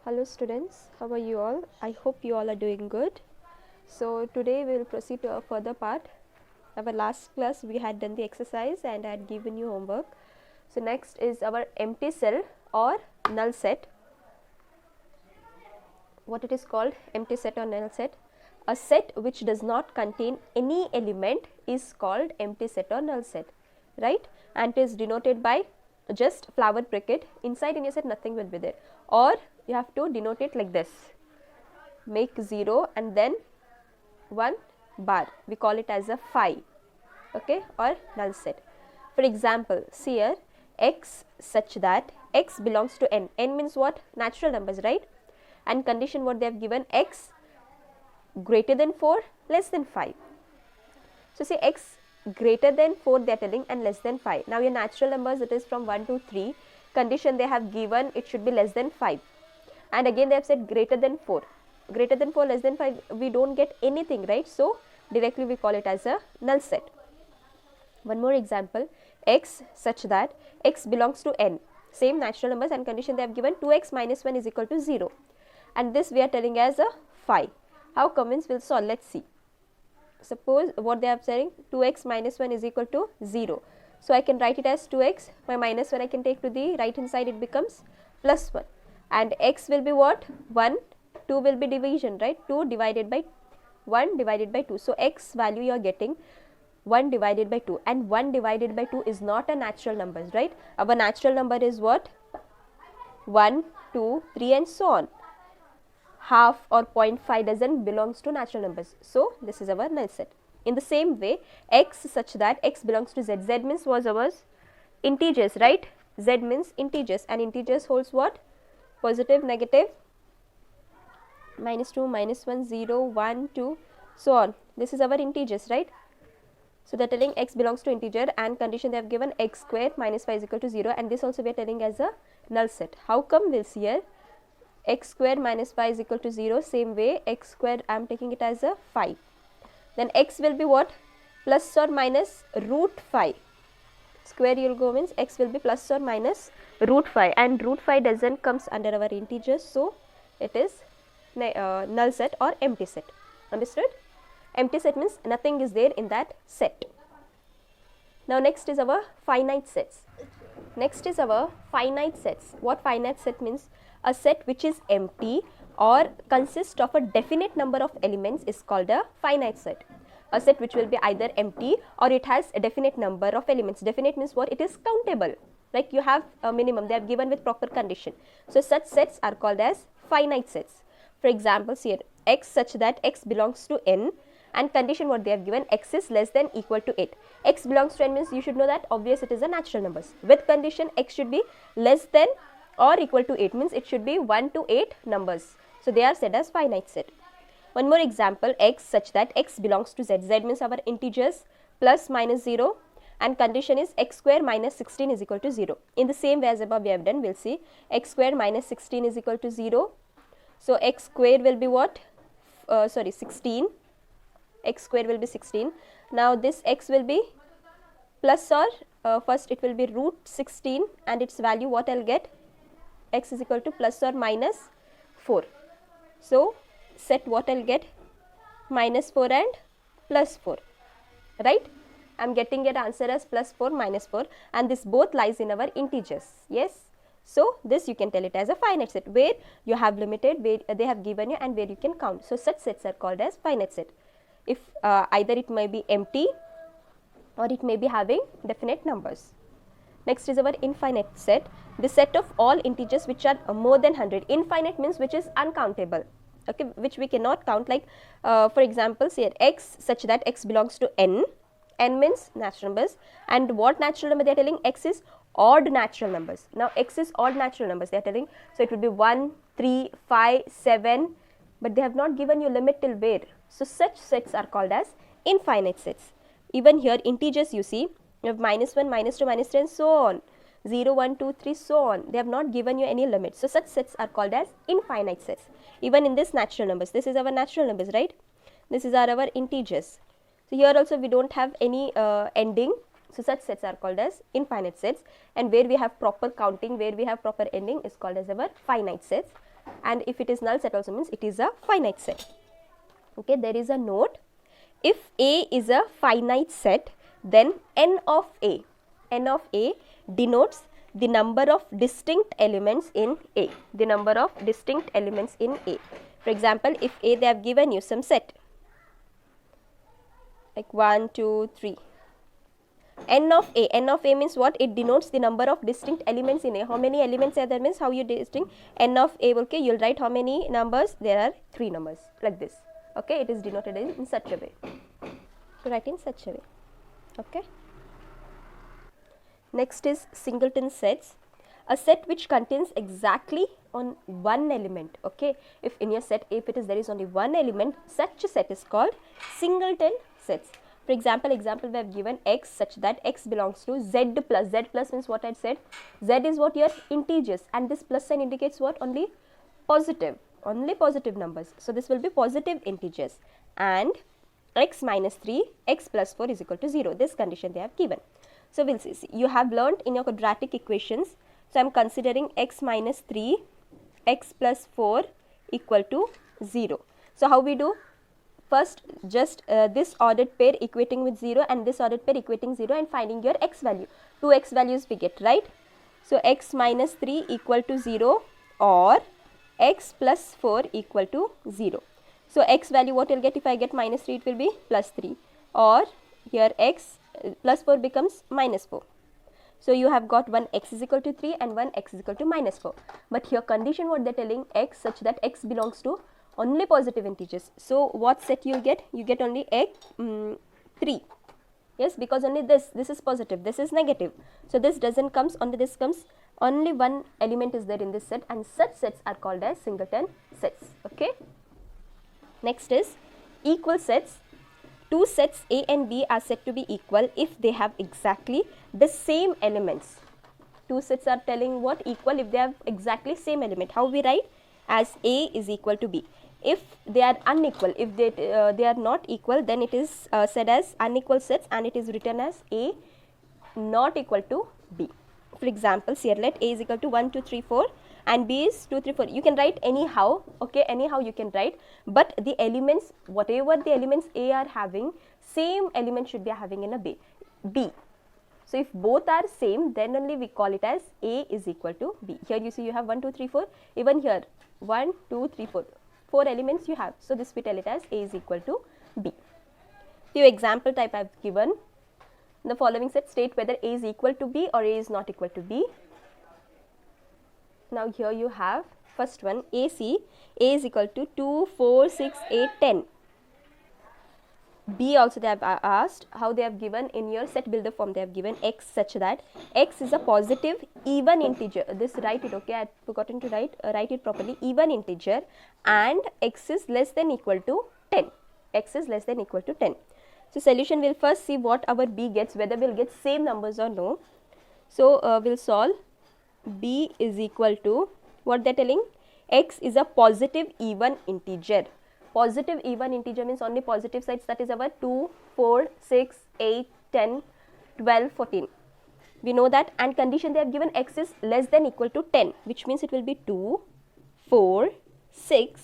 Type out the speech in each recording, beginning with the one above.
Hello students, how are you all? I hope you all are doing good. So today we will proceed to a further part. Our last class we had done the exercise and I had given you homework. So next is our empty cell or null set. What it is called, empty set or null set. A set which does not contain any element is called empty set or null set, right? And it is denoted by just flower bracket. Inside in your set nothing will be there, or you have to denote it like this, make 0 and then 1 bar, we call it as a phi, okay, or null set. For example, see here, x such that x belongs to n. N means what? Natural numbers, right? And condition what they have given, x greater than 4, less than 5. So say x greater than 4 they are telling and less than 5. Now your natural numbers, it is from 1 to 3. Condition they have given, it should be less than 5. And again they have said greater than 4. Greater than 4, less than 5, we don't get anything, right? So directly we call it as a null set. One more example, x such that x belongs to n. Same natural numbers and condition they have given, 2x minus 1 is equal to 0. And this we are telling as a phi. How convince will solve? Let's see. Suppose what they are saying, 2x minus 1 is equal to 0. So I can write it as 2x, my minus 1 I can take to the right hand side, it becomes plus 1. And x will be what? 1, 2 will be division, right? 2 divided by 1 divided by 2. So x value you are getting 1 divided by 2, and 1 divided by 2 is not a natural numbers, right? Our natural number is what? 1, 2, 3 and so on. Half or 0.5 dozen belongs to natural numbers. So this is our null set. In the same way, x such that x belongs to z. Z means was ours integers, right? Z means integers, and integers holds what? Positive, negative, minus 2, minus 1, 0, 1, 2, so on. This is our integers, right? So they are telling x belongs to integer, and condition they have given x square minus 5 is equal to 0, and this also we are telling as a null set. How come? We'll see here. X square minus 5 is equal to 0, same way x square I am taking it as a 5. Then x will be what? Plus or minus root 5. Square you will go means x will be plus or minus root 5, and root 5 doesn't comes under our integers, so it is null set or empty set. Understood? Empty set means nothing is there in that set. Now next is our finite sets. Next is our finite sets. What finite set means? A set which is empty or consists of a definite number of elements is called a finite set. A set which will be either empty or it has a definite number of elements. Definite means what? It is countable. Like you have a minimum, they are given with proper condition. So such sets are called as finite sets. For example, here x such that x belongs to n, and condition what they have given, x is less than equal to 8. X belongs to n means you should know that obvious it is a natural numbers. With condition x should be less than or equal to 8 means it should be 1 to 8 numbers. So they are said as finite set. One more example, x such that x belongs to z. Z means our integers plus minus 0, and condition is x square minus 16 is equal to 0. In the same way as above we have done, we'll see x square minus 16 is equal to 0. So x square will be what? 16. X square will be 16. Now this x will be plus or first it will be root 16, and its value what I'll get? X is equal to plus or minus 4. So set what I'll get? Minus 4 and plus 4, right? I'm getting your answer as plus 4 minus 4, and this both lies in our integers. Yes. So this you can tell it as a finite set, where you have limited, where they have given you, and where you can count. So such sets are called as finite set. If either it may be empty or it may be having definite numbers. Next is our infinite set. The set of all integers which are more than 100. Infinite means which is uncountable, okay, which we cannot count. Like for example, say x such that x belongs to n. N means natural numbers, and what natural number they are telling? X is odd natural numbers. Now x is odd natural numbers they are telling, so it will be 1, 3, 5, 7, but they have not given you limit till where. So such sets are called as infinite sets. Even here integers you see, you have minus 1, minus 2, minus 3 and so on, 0, 1, 2, 3, so on. They have not given you any limit. So such sets are called as infinite sets. Even in this natural numbers, this is our natural numbers, right? This is our integers. So here also we don't have any ending. So such sets are called as infinite sets, and where we have proper counting, where we have proper ending is called as our finite sets. and if it is null set also means it is a finite set. Okay, there is a note. If A is a finite set, then n of A denotes the number of distinct elements in A. The number of distinct elements in A. For example, if A, they have given you some set like 1, 2, 3. N of A means what? It denotes the number of distinct elements in A. How many elements are there means how you distinct N of A. Okay, you'll write how many numbers? There are 3 numbers like this. Okay, it is denoted in such a way. So write in such a way. Okay. Next is singleton sets. A set which contains exactly on one element. Okay, if in your set, if it is there is only one element, such a set is called singleton sets. For example, we have given x such that x belongs to z plus. Z plus means what I said. Z is what? Your integers, and this plus sign indicates what? Only positive numbers. So this will be positive integers, and x minus 3, x plus 4 is equal to 0. This condition they have given. So we'll see. You have learnt in your quadratic equations. So I am considering x minus 3, x plus 4 equal to 0. So how we do? First, just this ordered pair equating with 0 and this ordered pair equating 0 and finding your x value. 2 x values we get, right? So x minus 3 equal to 0 or x plus 4 equal to 0. So x value what will get? If I get minus 3, it will be plus 3, or here x plus 4 becomes minus 4. So you have got one x is equal to 3 and one x is equal to minus 4. But here condition what they are telling, x such that x belongs to only positive integers. So what set you get? You get only x 3. Yes, because only this is positive, this is negative. So this doesn't comes, only this comes. Only one element is there in this set, and such sets are called as singleton sets. Okay. Next is equal sets. Two sets A and B are said to be equal if they have exactly the same elements. Two sets are telling what? Equal if they have exactly same element. How we write? As A is equal to B. If they are unequal, if they are not equal, then it is said as unequal sets, and it is written as A not equal to B. For example, here let A is equal to 1, 2, 3, 4 and B is 2, 3, 4. You can write anyhow, okay, anyhow you can write, but the elements, whatever the elements A are having, same element should be having in a B. So if both are same, then only we call it as A is equal to B. Here you see you have 1, 2, 3, 4, even here 1, 2, 3, 4. 4 elements you have. So this we tell it as A is equal to B. Few example type I have given. The following set state whether A is equal to B or A is not equal to B. Now here you have first one AC. A is equal to 2, 4, 6, 8, 10. B also they have asked how they have given in your set builder form. They have given x such that x is a positive even integer. This write it, okay, I had forgotten to write it properly. Even integer, and x is less than equal to 10. X is less than equal to 10. So solution will first see what our B gets, whether we'll get same numbers or no. So we'll solve. B is equal to what they're telling, x is a positive even integer. Positive even integer means only positive sides, that is our 2, 4, 6, 8, 10, 12, 14. We know that, and condition they have given x is less than equal to 10, which means it will be 2, 4, 6,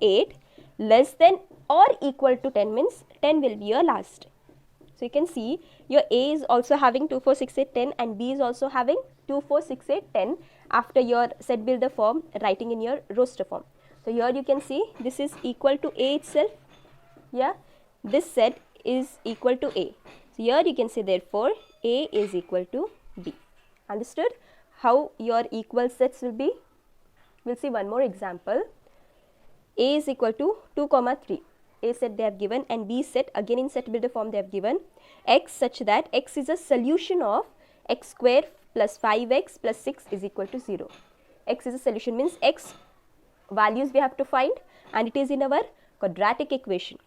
8, less than or equal to 10 means 10 will be your last. So you can see your A is also having 2, 4, 6, 8, 10 and B is also having 2, 4, 6, 8, 10 after your set builder form writing in your roster form. So here you can see this is equal to A itself. Yeah, this set is equal to A. So here you can say therefore A is equal to B. Understood how your equal sets will be? We'll see one more example. A is equal to 2, 3. A set they have given and B set again in set builder form they have given x such that x is a solution of x square plus 5x plus 6 is equal to 0. X is a solution means x values we have to find, and it is in our quadratic equation.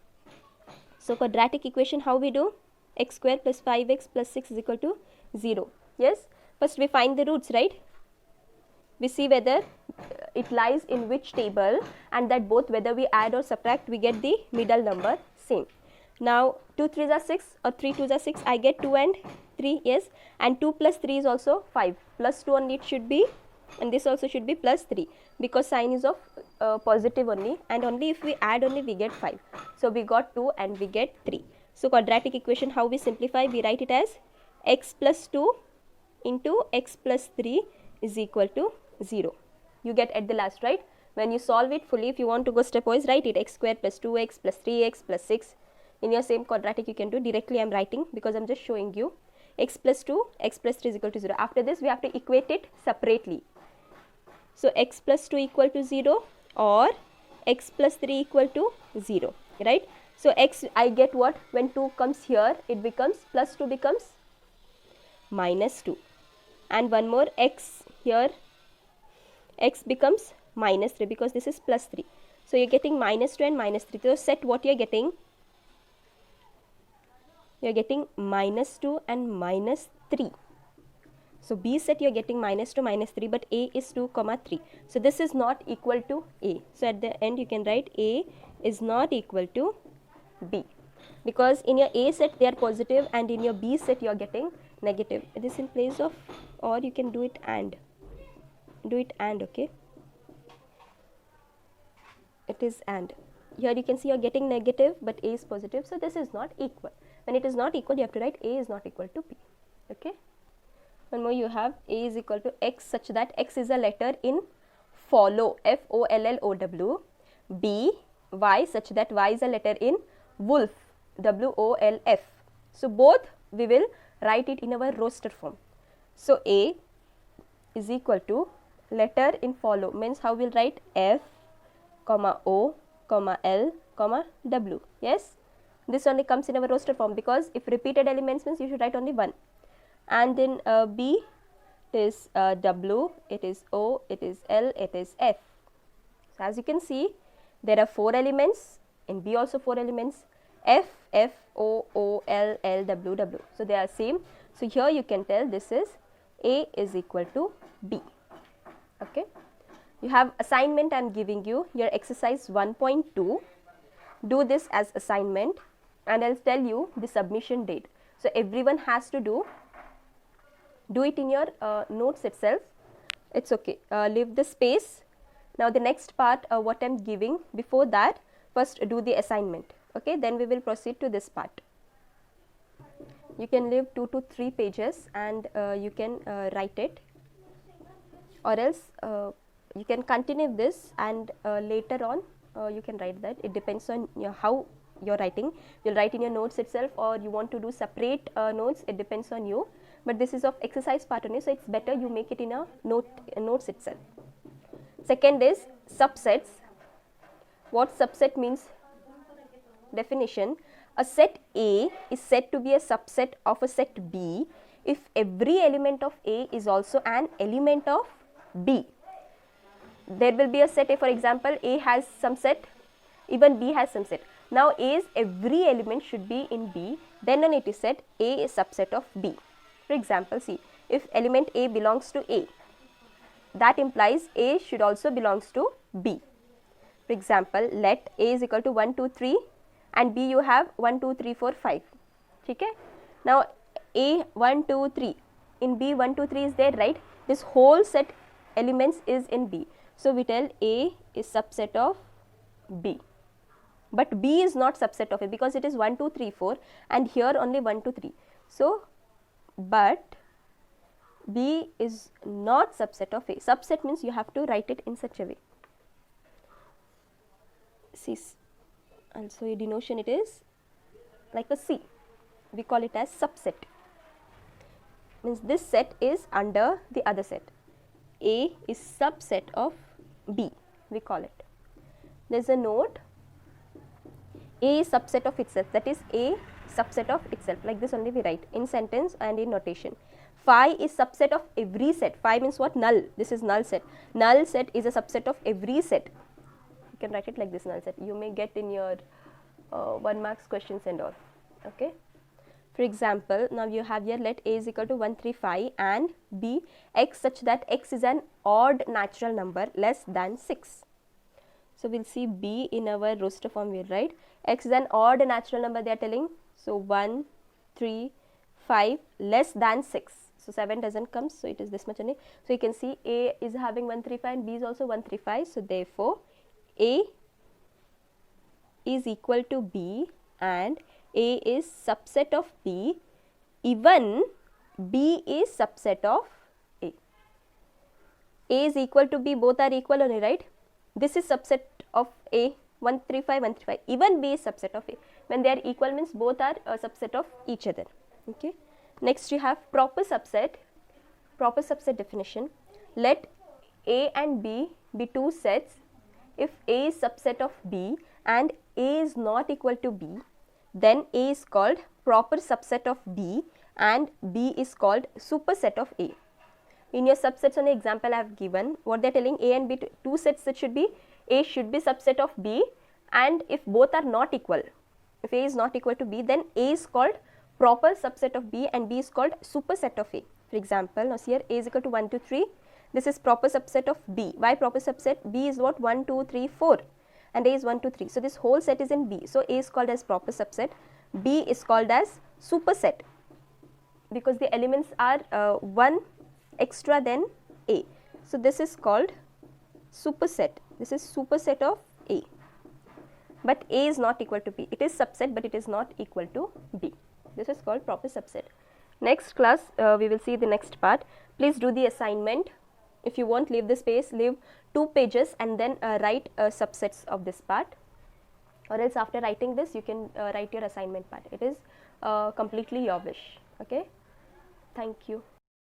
So quadratic equation how we do? X square plus 5x plus 6 is equal to 0. Yes, first we find the roots, right? We see whether it lies in which table, and that both whether we add or subtract we get the middle number same. Now 2 3s are 6 or 3 2s are 6, I get 2 and 3, yes, and 2 plus 3 is also 5, plus 2 only it should be and this also should be plus 3 because sign is of positive only, and only if we add only we get 5. So we got 2 and we get 3. So quadratic equation, how we simplify? We write it as x plus 2 into x plus 3 is equal to 0. You get at the last, right? When you solve it fully, if you want to go stepwise, write it x square plus 2x plus 3x plus 6. In your same quadratic you can do directly. I am writing because I am just showing you. X plus 2, x plus 3 is equal to 0. After this we have to equate it separately. So x plus 2 equal to 0 or x plus 3 equal to 0, right? So x, I get what? When 2 comes here, it becomes plus 2 becomes minus 2, and one more x here, x becomes minus 3 because this is plus 3. So you're getting minus 2 and minus 3. So set what you're getting? You're getting minus 2 and minus 3. So B set you're getting minus 2, minus 3, but A is 2, 3. So this is not equal to A. So at the end you can write A is not equal to B, because in your A set they are positive and in your B set you are getting negative. It is in place of, or you can do it and. Do it and, okay? It is and. Here you can see you are getting negative but A is positive, so this is not equal. When it is not equal, you have to write A is not equal to B, okay? One more, you have A is equal to X such that X is a letter in follow, F-O-L-L-O-W, B, Y such that Y is a letter in wolf, W-O-L-F. So both we will write it in our roster form. So A is equal to letter in follow, means how we'll write F, comma O, comma L, comma W. Yes, this only comes in our roster form, because if repeated elements means you should write only one. And in B it is W, it is O, it is L, it is F. So as you can see, there are 4 elements, in B also 4 elements, F, F, O, O, L, L, W, W. So they are same. So here you can tell this is A is equal to B. Okay. You have assignment I am giving you, your exercise 1.2. Do this as assignment and I'll tell you the submission date. So everyone has to do it in your notes itself. It's okay. Leave the space. Now the next part what I am giving, before that first do the assignment. Okay, then we will proceed to this part. You can leave 2 to 3 pages and you can write it, or else you can continue this and later on you can write that. It depends on how you're writing. You'll write in your notes itself or you want to do separate notes, it depends on you. But this is of exercise part only, so it's better you make it in a notes itself. Second is subsets. What subset means? Definition: a set A is said to be a subset of a set B if every element of A is also an element of B. There will be a set A, for example, A has some set, even B has some set. Now A's every element should be in B, then only it is said A is subset of B. For example, see, if element A belongs to A, that implies A should also belongs to B. For example, let A is equal to 1, 2, 3 and B you have 1, 2, 3, 4, 5. Okay? Now A 1, 2, 3, in B 1, 2, 3 is there, right? This whole set elements is in B. So we tell A is subset of B. But B is not subset of A because it is 1, 2, 3, 4 and here only 1, 2, 3. So, but B is not subset of A. Subset means you have to write it in such a way. See, also a denotation it is like a C. We call it as subset. Means this set is under the other set. A is subset of B, we call it. There is a note, A is subset of itself, that is A subset of itself, like this only we write in sentence and in notation. Phi is subset of every set. Phi means what? Null. This is null set. Null set is a subset of every set. You can write it like this, null set. You may get in your 1 marks questions and all. Okay. For example, now you have here let A is equal to 1, 3, 5 and B x such that x is an odd natural number less than 6. So we'll see B in our roster form, we'll write x is an odd natural number they are telling. So 1, 3, 5 less than 6. So 7 doesn't come, so it is this much only. So you can see A is having 135 and B is also 135. So therefore A is equal to B and A is subset of B, even B is subset of A. A is equal to B, both are equal only, right? This is subset of A, 135, 135. Even B is subset of A. When they are equal means both are a subset of each other. Okay. Next you have proper subset. Proper subset definition. Let A and B be two sets. If A is subset of B and A is not equal to B, then A is called proper subset of B and B is called superset of A. In your subsets on the example I have given, what they are telling, A and B, two sets, that should be A should be subset of B, and if both are not equal, if A is not equal to B, then A is called proper subset of B and B is called superset of A. For example, now here A is equal to 1, 2, 3, this is proper subset of B. Why proper subset? B is what? 1, 2, 3, 4 and A is 1, 2, 3. So this whole set is in B. So A is called as proper subset, B is called as superset because the elements are one extra than A. So this is called superset. This is superset of A. But A is not equal to B. It is subset but it is not equal to B. This is called proper subset. Next class we will see the next part. Please do the assignment. If you want, leave the space, leave 2 pages and then write subsets of this part, or else after writing this you can write your assignment part. It is completely your wish. Okay. Thank you.